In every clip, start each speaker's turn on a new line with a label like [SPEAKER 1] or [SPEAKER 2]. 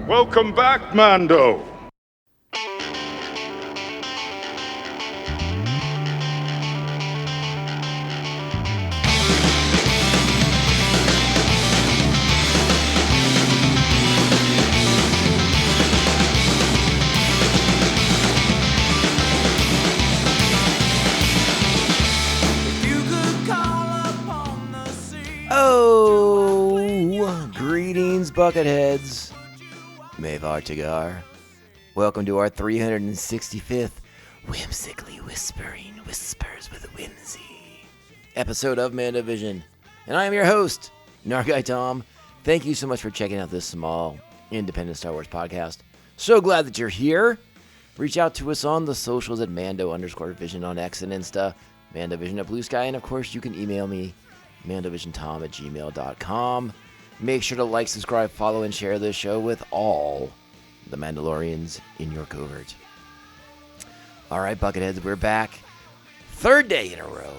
[SPEAKER 1] Welcome back, Mando.
[SPEAKER 2] Oh, greetings, Bucketheads. Mavar Tagar. Welcome to our 365th Whimsically Whispering Whispers with Whimsy episode of MandoVision. And I am your host, Narguy Tom. Thank you so much for checking out this small, independent Star Wars podcast. So glad that you're here. Reach out to us on the socials at Mando_Vision on X and Insta, MandoVision at Blue Sky, and of course you can email me, MandoVisionTom@gmail.com. Make sure to like, subscribe, follow, and share this show with all the Mandalorians in your covert. All right, Bucketheads, we're back. Third day in a row.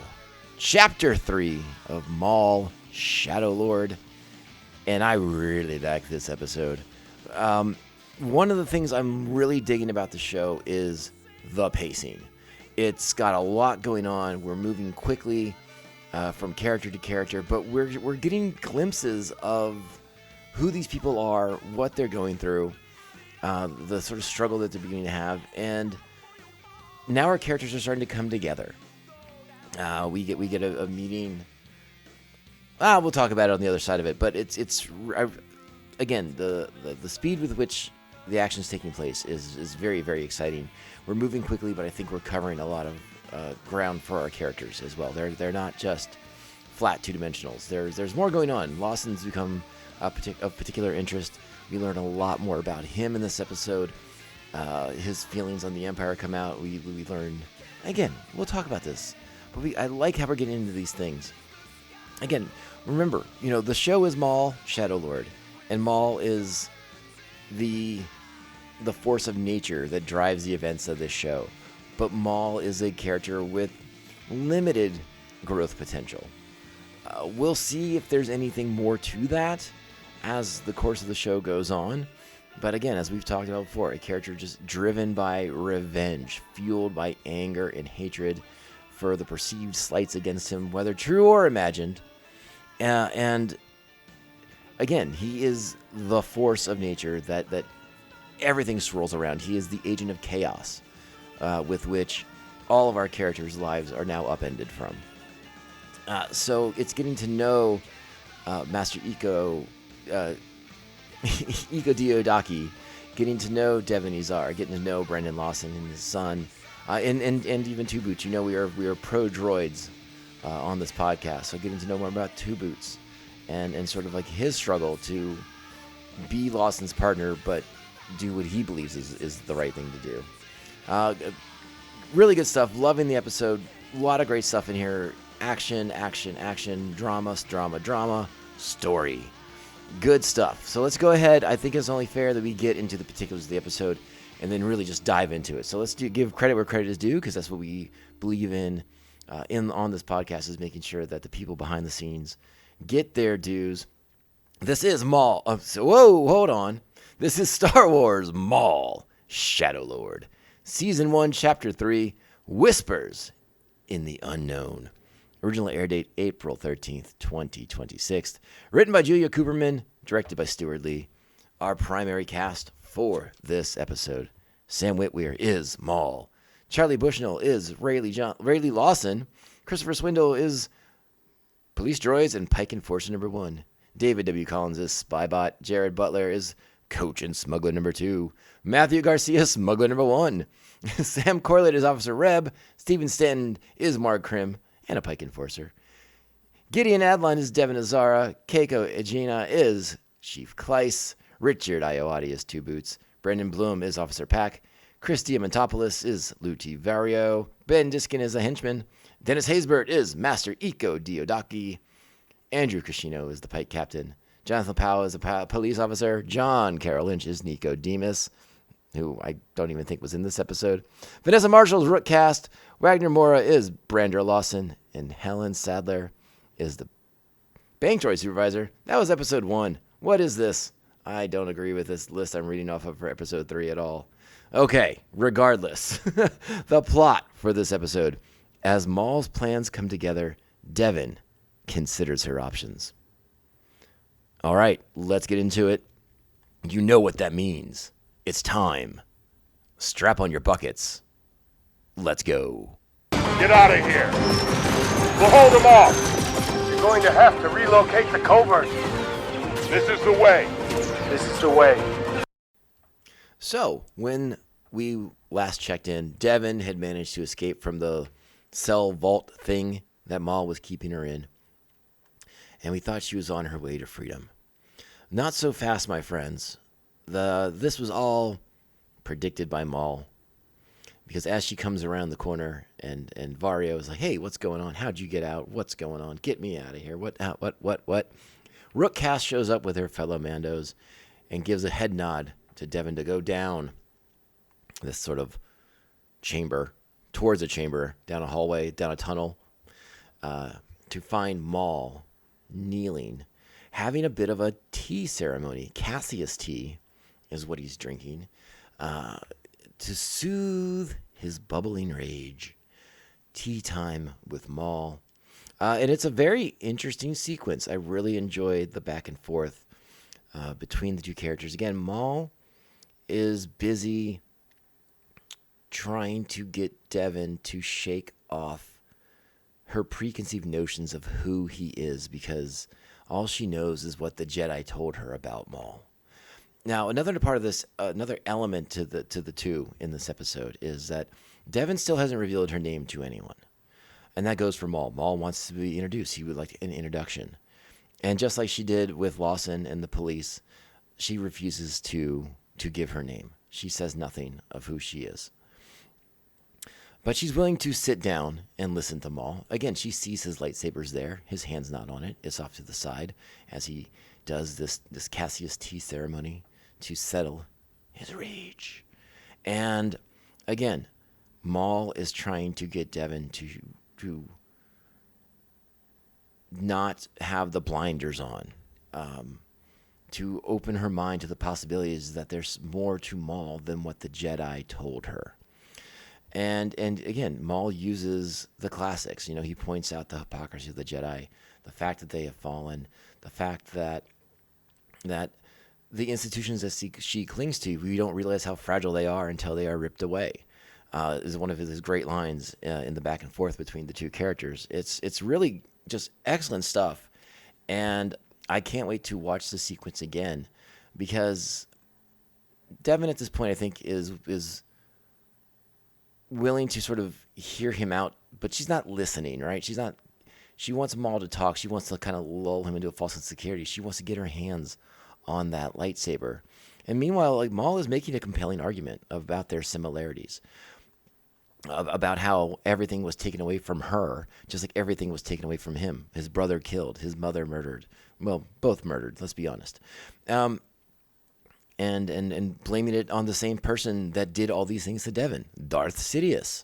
[SPEAKER 2] Chapter 3 of Maul Shadow Lord. And I really like this episode. One of the things I'm really digging about the show is the pacing. It's got a lot going on. We're moving quickly. From character to character, but we're getting glimpses of who these people are, what they're going through, the sort of struggle that they're beginning to have, and now our characters are starting to come together. We get a meeting. We'll talk about it on the other side of it, but it's again the speed with which the action is taking place is very, very exciting. We're moving quickly, but I think we're covering a lot of ground for our characters as well. They're not just flat two-dimensionals. There's more going on. Lawson's become of particular interest. We learn a lot more about him in this episode. His feelings on the Empire come out. We learn, again, we'll talk about this, but I like how we're getting into these things. Again, remember, the show is Maul Shadow Lord, and Maul is the force of nature that drives the events of this show. But Maul is a character with limited growth potential. We'll see if there's anything more to that as the course of the show goes on. But again, as we've talked about before, a character just driven by revenge, fueled by anger and hatred for the perceived slights against him, whether true or imagined. And again, he is the force of nature that everything swirls around. He is the agent of chaos. With which all of our characters' lives are now upended from. So it's getting to know Master Iko Diodaki, getting to know Devon, getting to know Brendan Lawson and his son, and even Two Boots. We are pro droids on this podcast, so getting to know more about Two Boots and sort of like his struggle to be Lawson's partner, but do what he believes is the right thing to do. Really good stuff. Loving the episode. A lot of great stuff in here. Action, drama, story. Good stuff. So let's go ahead. I think it's only fair that we get into the particulars of the episode and then really just dive into it. So let's give credit where credit is due, because that's what we believe in on this podcast, is making sure that the people behind the scenes get their dues. This is Maul. Whoa, hold on. This is Star Wars Maul Shadow Lord. Season 1, Chapter 3, Whispers in the Unknown. Original air date, April 13th, 2026. Written by Julia Cooperman, directed by Stuart Lee. Our primary cast for this episode: Sam Witwer is Maul. Charlie Bushnell is Rayleigh Lawson. Christopher Swindle is Police Droids and Pike Enforcer number 1. David W. Collins is Spybot. Jared Butler is Coach and Smuggler number 2. Matthew Garcia, Smuggler number 1. Sam Corlett is Officer Reb. Stephen Stanton is Mark Krim and a Pike Enforcer. Gideon Adline is Devon Azara. Keiko Egina is Chief Kleiss. Richard Ayoade is Two Boots. Brendan Bloom is Officer Pack. Chris Diamantopoulos is Luti Vario. Ben Diskin is a henchman. Dennis Haysbert is Master Iko Diodaki. Andrew Kashino is the Pike Captain. Jonathan Powell is a police officer. John Carroll Lynch is Nico Demas, who I don't even think was in this episode. Vanessa Marshall is Rook Cast. Wagner Mora is Brander Lawson. And Helen Sadler is the Bank Droid Supervisor. That was episode 1. What is this? I don't agree with this list I'm reading off of for episode 3 at all. Okay, regardless, the plot for this episode. As Maul's plans come together, Devon considers her options. All right, let's get into it. You know what that means. It's time. Strap on your buckets. Let's go.
[SPEAKER 1] Get out of here. We'll hold them off.
[SPEAKER 3] You're going to have to relocate the covert.
[SPEAKER 1] This is the way.
[SPEAKER 3] This is the way.
[SPEAKER 2] So, when we last checked in, Devon had managed to escape from the cell vault thing that Maul was keeping her in, and we thought she was on her way to freedom. Not so fast, my friends. This was all predicted by Maul, because as she comes around the corner and Vario is like, hey, what's going on? How'd you get out? What's going on? Get me out of here. What? Rook Cass shows up with her fellow Mandos and gives a head nod to Devon to go down this sort of chamber, towards a chamber, down a hallway, down a tunnel, to find Maul kneeling, having a bit of a tea ceremony. Cassius tea is what he's drinking, to soothe his bubbling rage. Tea time with Maul. And it's a very interesting sequence. I really enjoyed the back and forth between the two characters. Again, Maul is busy trying to get Devon to shake off her preconceived notions of who he is, because all she knows is what the Jedi told her about Maul. Now, another part of this, another element to the two in this episode is that Devon still hasn't revealed her name to anyone. And that goes for Maul. Maul wants to be introduced. He would like an introduction. And just like she did with Lawson and the police, she refuses to give her name. She says nothing of who she is. But she's willing to sit down and listen to Maul. Again, she sees his lightsaber's there. His hand's not on it. It's off to the side as he does this Cassius tea ceremony to settle his rage. And again, Maul is trying to get Devon to not have the blinders on, to open her mind to the possibilities that there's more to Maul than what the Jedi told her. And again, Maul uses the classics. You know, he points out the hypocrisy of the Jedi, the fact that they have fallen, the fact that the institutions that she clings to, we don't realize how fragile they are until they are ripped away. Is one of his great lines in the back and forth between the two characters. It's really just excellent stuff, and I can't wait to watch the sequence again, because Devon at this point I think is willing to sort of hear him out, but she's not listening, right? She wants Maul to talk. She wants to kind of lull him into a false sense of security. She wants to get her hands on that lightsaber. And meanwhile, like, Maul is making a compelling argument about their similarities, about how everything was taken away from her, just like everything was taken away from him. His brother killed, his mother murdered. Well, both murdered, let's be honest. And blaming it on the same person that did all these things to Devon, Darth Sidious.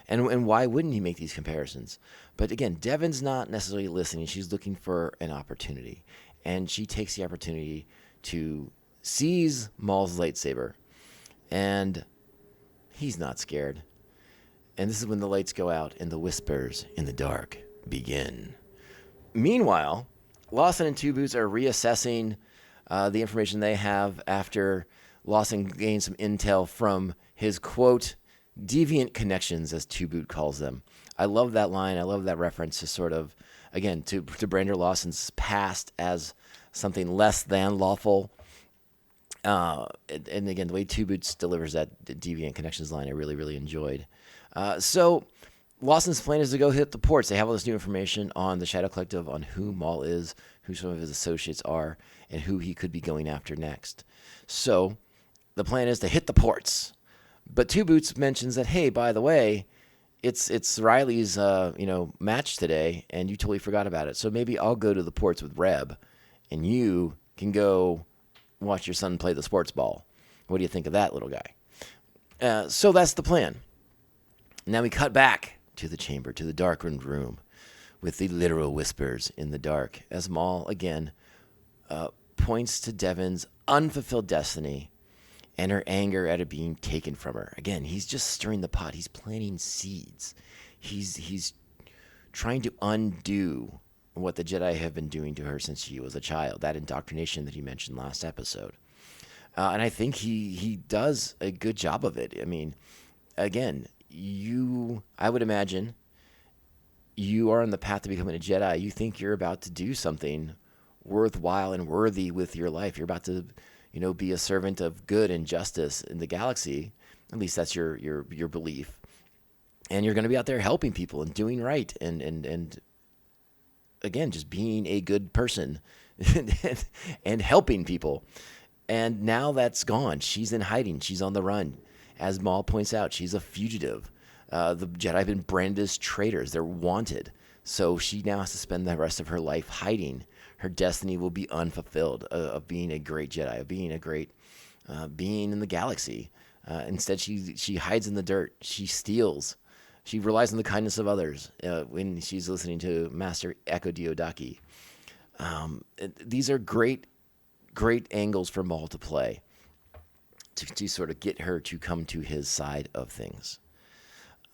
[SPEAKER 2] And why wouldn't he make these comparisons? But again, Devon's not necessarily listening. She's looking for an opportunity. And she takes the opportunity to seize Maul's lightsaber. And he's not scared. And this is when the lights go out and the whispers in the dark begin. Meanwhile, Lawson and Two Boots are reassessing the information they have after Lawson gained some intel from his, quote, deviant connections, as Two Boot calls them. I love that line. I love that reference to sort of, again, to Brander Lawson's past as something less than lawful. And again, the way Two Boots delivers that deviant connections line, I really, really enjoyed. So Lawson's plan is to go hit the ports. They have all this new information on the Shadow Collective, on who Maul is, who some of his associates are, and who he could be going after next. So the plan is to hit the ports. But Two Boots mentions that, hey, by the way, it's Riley's match today, and you totally forgot about it. So maybe I'll go to the ports with Reb, and you can go watch your son play the sports ball. What do you think of that, little guy? So that's the plan. Now we cut back to the chamber, to the darkened room, with the literal whispers in the dark, as Maul again points to Devon's unfulfilled destiny and her anger at it being taken from her. Again, he's just stirring the pot. He's planting seeds. He's trying to undo what the Jedi have been doing to her since she was a child, that indoctrination that he mentioned last episode. And I think he does a good job of it. I mean, again, I would imagine you are on the path to becoming a Jedi. You think you're about to do something worthwhile and worthy with your life. You're about to, be a servant of good and justice in the galaxy. At least that's your belief. And you're going to be out there helping people and doing right and again, just being a good person and helping people. And now that's gone. She's in hiding. She's on the run. As Maul points out, she's a fugitive. The Jedi have been branded as traitors. They're wanted. So she now has to spend the rest of her life hiding. Her destiny will be unfulfilled of being a great Jedi, of being a great being in the galaxy. Instead, she hides in the dirt. She steals. She relies on the kindness of others when she's listening to Master Echo Diodaki. These are great angles for Maul to play to sort of get her to come to his side of things.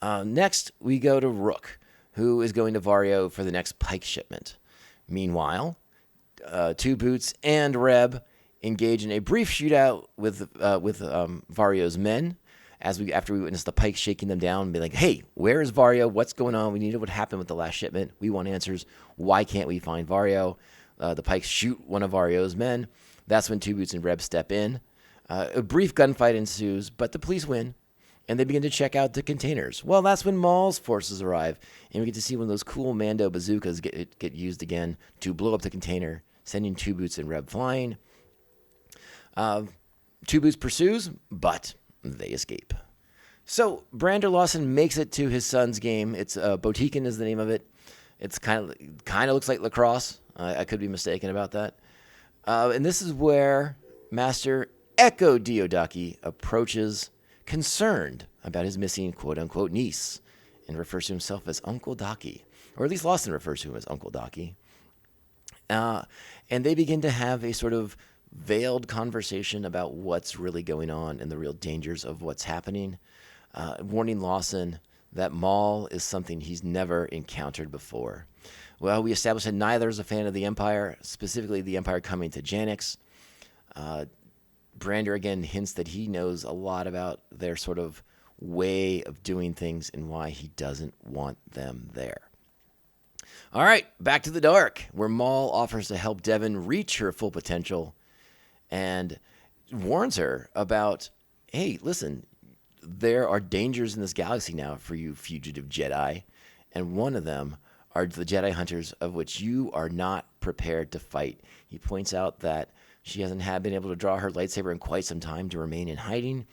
[SPEAKER 2] Next, we go to Rook, who is going to Vario for the next Pike shipment. Meanwhile, Two Boots and Reb engage in a brief shootout with Vario's men. After we witness the Pike shaking them down and be like, hey, where is Vario? What's going on? We need to know what happened with the last shipment. We want answers. Why can't we find Vario? The Pikes shoot one of Vario's men. That's when Two Boots and Reb step in. A brief gunfight ensues, but the police win, and they begin to check out the containers. Well, that's when Maul's forces arrive, and we get to see one of those cool Mando bazookas get used again to blow up the container, sending Two Boots and Reb flying. Two Boots pursues, but they escape. So Brander Lawson makes it to his son's game. It's Botekin is the name of it. It's kind of looks like lacrosse. I could be mistaken about that. And this is where Master Echo Diodaki approaches, concerned about his missing quote-unquote niece, and refers to himself as Uncle Daki. Or at least Lawson refers to him as Uncle Daki. And they begin to have a sort of veiled conversation about what's really going on and the real dangers of what's happening, warning Lawson that Maul is something he's never encountered before. Well, we established that neither is a fan of the Empire, specifically the Empire coming to Janix. Brander again hints that he knows a lot about their sort of way of doing things and why he doesn't want them there. All right, back to the dark, where Maul offers to help Devon reach her full potential and warns her about, hey, listen, there are dangers in this galaxy now for you fugitive Jedi, and one of them are the Jedi Hunters, of which you are not prepared to fight. He points out that she hasn't been able to draw her lightsaber in quite some time to remain in hiding.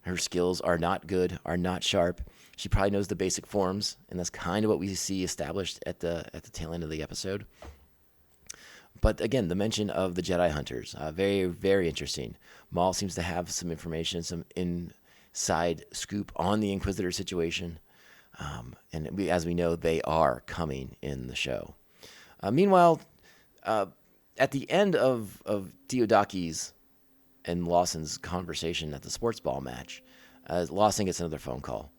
[SPEAKER 2] Her skills are not good, are not sharp. She probably knows the basic forms, and that's kind of what we see established at the tail end of the episode. But again, the mention of the Jedi Hunters, very, very interesting. Maul seems to have some information, some inside scoop on the Inquisitor situation. And as we know, they are coming in the show. Meanwhile, at the end of Diodaki's and Lawson's conversation at the sports ball match, Lawson gets another phone call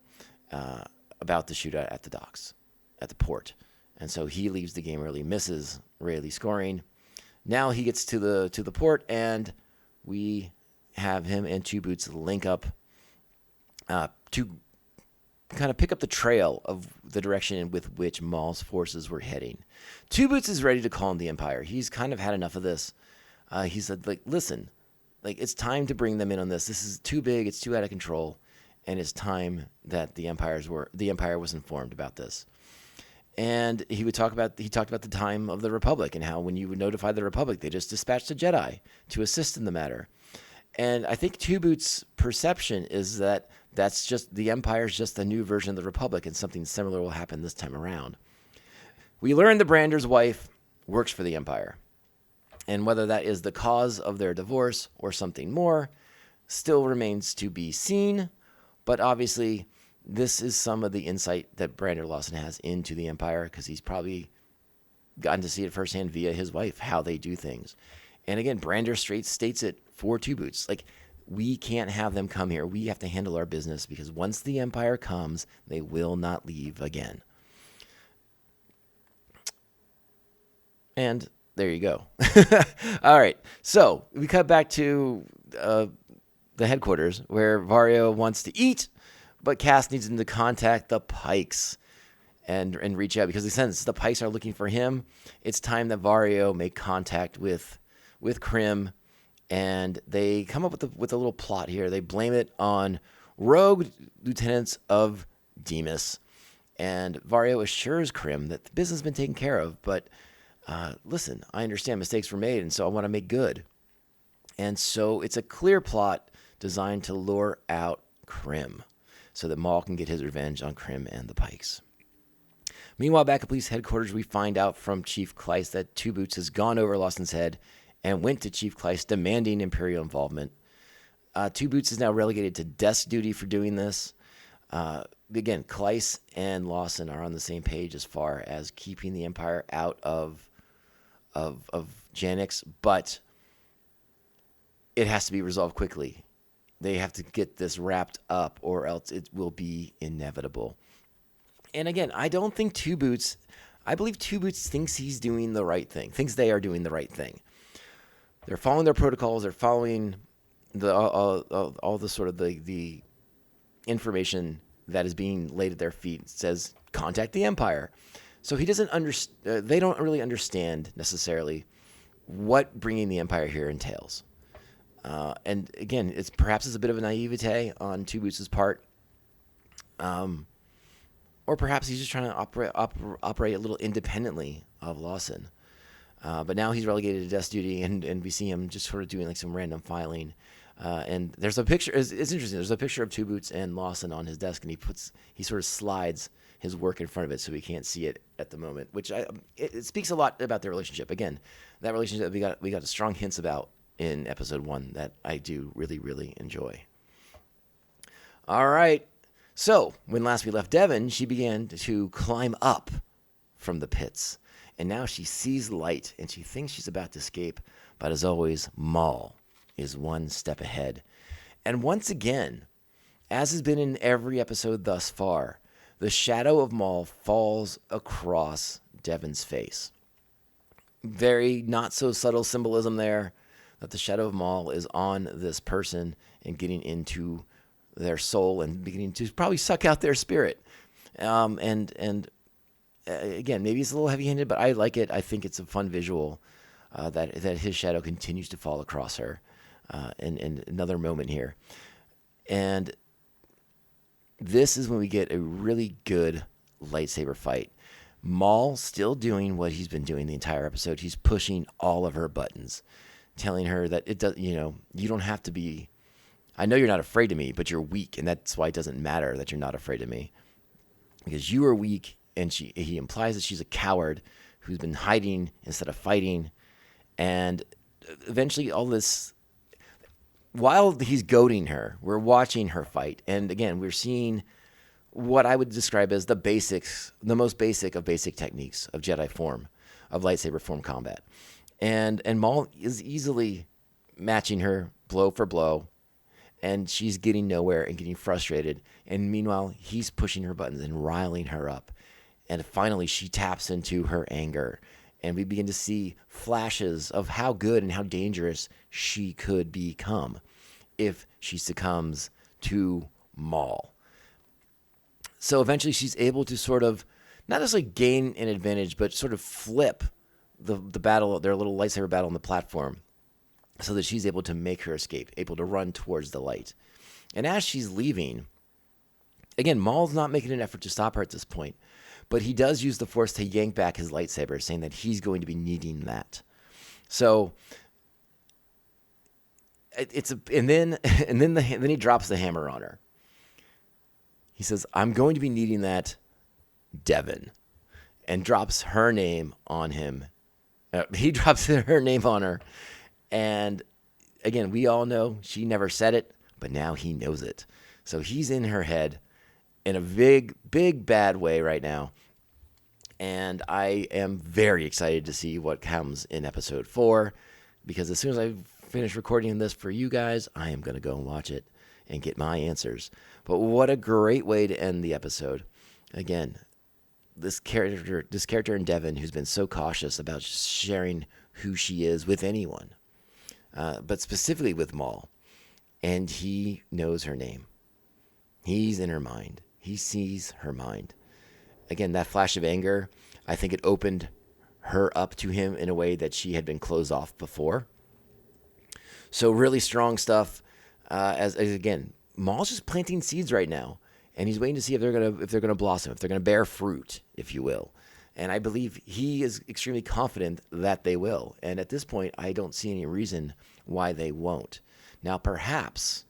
[SPEAKER 2] about the shootout at the docks, at the port. And so he leaves the game early, misses Rayleigh scoring. Now he gets to the port, and we have him and Two Boots link up to kind of pick up the trail of the direction with which Maul's forces were heading. Two Boots is ready to call in the Empire. He's kind of had enough of this. He said, listen, it's time to bring them in on this. This is too big. It's too out of control. And it's time that the Empire was informed about this. And he talked about the time of the Republic and how when you would notify the Republic, they just dispatched a Jedi to assist in the matter. And I think Two Boots' perception is that that's just the Empire's just a new version of the Republic, and something similar will happen this time around. We learn the Brander's wife works for the Empire, and whether that is the cause of their divorce or something more still remains to be seen. But obviously, this is some of the insight that Brander Lawson has into the Empire, because he's probably gotten to see it firsthand via his wife, how they do things. And again, Brander straight states it for Two Boots. Like, we can't have them come here. We have to handle our business because once the Empire comes, they will not leave again. And there you go. All right. So we cut back to the headquarters where Vario wants to eat, but Cass needs him to contact the Pikes and reach out because since the Pikes are looking for him, it's time that Vario make contact with Krim, and they come up with a little plot here. They blame it on rogue lieutenants of Demas, and Vario assures Krim that the business has been taken care of, but listen, I understand mistakes were made, and so I want to make good. And so it's a clear plot designed to lure out Krim so that Maul can get his revenge on Krim and the Pikes. Meanwhile, back at police headquarters, we find out from Chief Kleiss that Two Boots has gone over Lawson's head and went to Chief Kleiss demanding Imperial involvement. Two Boots is now relegated to desk duty for doing this. Again, Kleiss and Lawson are on the same page as far as keeping the Empire out of Janix, but it has to be resolved quickly. They have to get this wrapped up or else it will be inevitable. And again, I don't think Two Boots, I believe Two Boots thinks he's doing the right thing, thinks they are doing the right thing. They're following their protocols, they're following all the sort of the information that is being laid at their feet. It says, contact the Empire. So he doesn't they don't really understand necessarily what bringing the Empire here entails. And again, it's perhaps a bit of a naivete on Two Boots' part. Or perhaps he's just trying to operate a little independently of Lawson. But now he's relegated to desk duty, and we see him just sort of doing like some random filing. And there's a picture. It's interesting. There's a picture of Two Boots and Lawson on his desk, and he sort of slides his work in front of it so we can't see it at the moment. Which it speaks a lot about their relationship. Again, that relationship we got strong hints about in episode 1 that I do really, really enjoy. All right. So when last we left Devon, she began to climb up from the pits, and now she sees light and she thinks she's about to escape. But as always, Maul is one step ahead. And once again, as has been in every episode thus far, the shadow of Maul falls across Devon's face. Very not so subtle symbolism there that the shadow of Maul is on this person and getting into their soul and beginning to probably suck out their spirit. And again, maybe it's a little heavy-handed, but I like it. I think it's a fun visual that his shadow continues to fall across her. In another moment here. And this is when we get a really good lightsaber fight. Maul still doing what he's been doing the entire episode. He's pushing all of her buttons, telling her that it does, you don't have to be, I know you're not afraid of me, but you're weak, and that's why it doesn't matter that you're not afraid of me. Because you are weak, and he implies that she's a coward who's been hiding instead of fighting. And eventually all this, while he's goading her, we're watching her fight. And again, we're seeing what I would describe as the basics, the most basic of basic techniques of Jedi form, of lightsaber form combat. And Maul is easily matching her blow for blow, and she's getting nowhere and getting frustrated. And meanwhile, he's pushing her buttons and riling her up. And finally, she taps into her anger. And we begin to see flashes of how good and how dangerous she could become if she succumbs to Maul. So eventually she's able to sort of, not necessarily gain an advantage, but sort of flip the battle, their little lightsaber battle on the platform, so that she's able to make her escape, able to run towards the light. And as she's leaving, again, Maul's not making an effort to stop her at this point, but he does use the Force to yank back his lightsaber, saying that he's going to be needing that. So then he drops the hammer on her. He says, "I'm going to be needing that, Devon," and drops her name on him. He drops her name on her, and again, we all know she never said it, but now he knows it. So he's in her head in a big, big bad way right now. And I am very excited to see what comes in episode 4. because as soon as I finish recording this for you guys, I am going to go and watch it and get my answers. But what a great way to end the episode. Again, this character in Devon, who's been so cautious about sharing who she is with anyone, but specifically with Maul, and he knows her name. He's in her mind. He sees her mind. Again, that flash of anger, I think it opened her up to him in a way that she had been closed off before. So really strong stuff. As again, Maul's just planting seeds right now, and he's waiting to see if they're gonna blossom, if they're gonna bear fruit, if you will. And I believe he is extremely confident that they will. And at this point, I don't see any reason why they won't. Now, perhaps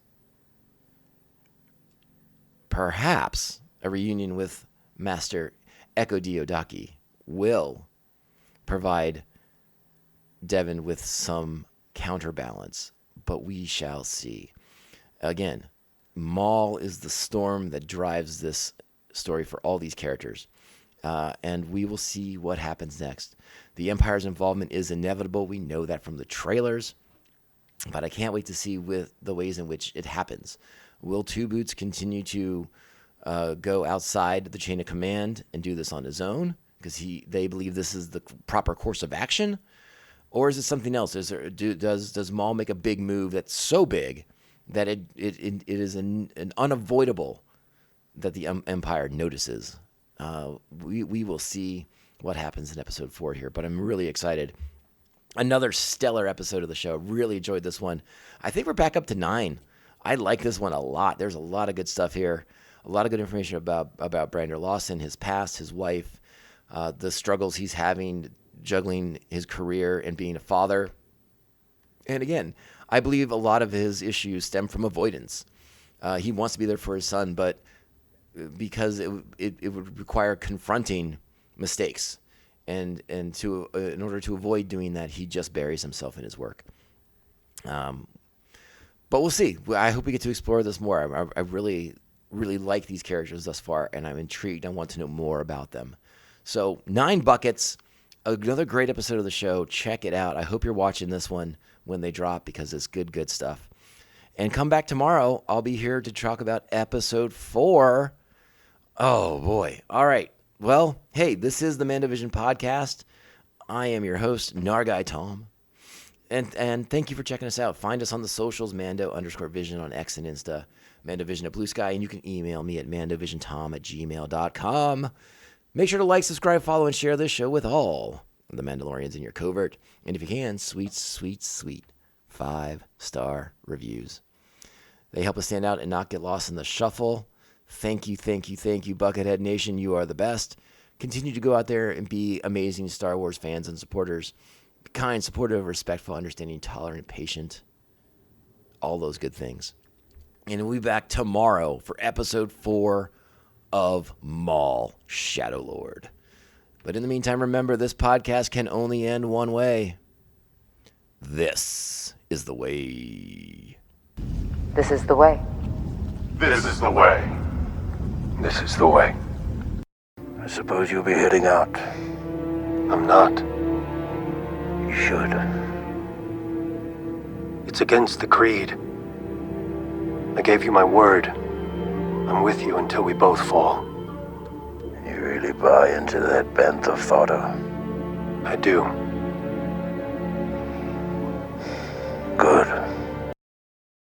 [SPEAKER 2] a reunion with Master Echo Diodaki will provide Devon with some counterbalance, but we shall see. Again, Maul is the storm that drives this story for all these characters, and we will see what happens next. The Empire's involvement is inevitable. We know that from the trailers, but I can't wait to see with the ways in which it happens. Will Two Boots continue to go outside the chain of command and do this on his own because they believe this is the proper course of action, or is it something else? Does Maul make a big move that's so big that it is an unavoidable that the Empire notices? We will see what happens in episode 4 here, but I'm really excited. Another stellar episode of the show. Really enjoyed this one. I think we're back up to 9. I like this one a lot. There's a lot of good stuff here. A lot of good information about Brander Lawson, his past, his wife, the struggles he's having juggling his career and being a father. And again, I believe a lot of his issues stem from avoidance. He wants to be there for his son, but because it would require confronting mistakes, and in order to avoid doing that, he just buries himself in his work. But we'll see. I hope we get to explore this more. I really like these characters thus far, and I'm intrigued. I want to know more about them. So 9 buckets, another great episode of the show. Check it out. I hope you're watching this one when they drop because it's good stuff. And come back tomorrow. I'll be here to talk about episode 4. Oh, boy. All right. Well, hey, this is the MandoVision podcast. I am your host, Nargai Tom. And thank you for checking us out. Find us on the socials, Mando_Vision on X and Insta, MandoVision at Blue Sky, and you can email me at MandoVisionTom@gmail.com. Make sure to like, subscribe, follow, and share this show with all the Mandalorians in your covert. And if you can, sweet 5-star reviews. They help us stand out and not get lost in the shuffle. Thank you, Buckethead Nation. You are the best. Continue to go out there and be amazing Star Wars fans and supporters. Be kind, supportive, respectful, understanding, tolerant, patient. All those good things. And we'll be back tomorrow for episode 4 of Maul Shadow Lord. But in the meantime, remember, this podcast can only end one way. This is the way.
[SPEAKER 4] This is the way.
[SPEAKER 3] This is the way. This is the way.
[SPEAKER 5] I suppose you'll be heading out.
[SPEAKER 3] I'm not.
[SPEAKER 5] You should.
[SPEAKER 3] It's against the creed. I gave you my word. I'm with you until we both fall.
[SPEAKER 5] You really buy into that bantha fodder?
[SPEAKER 3] I do.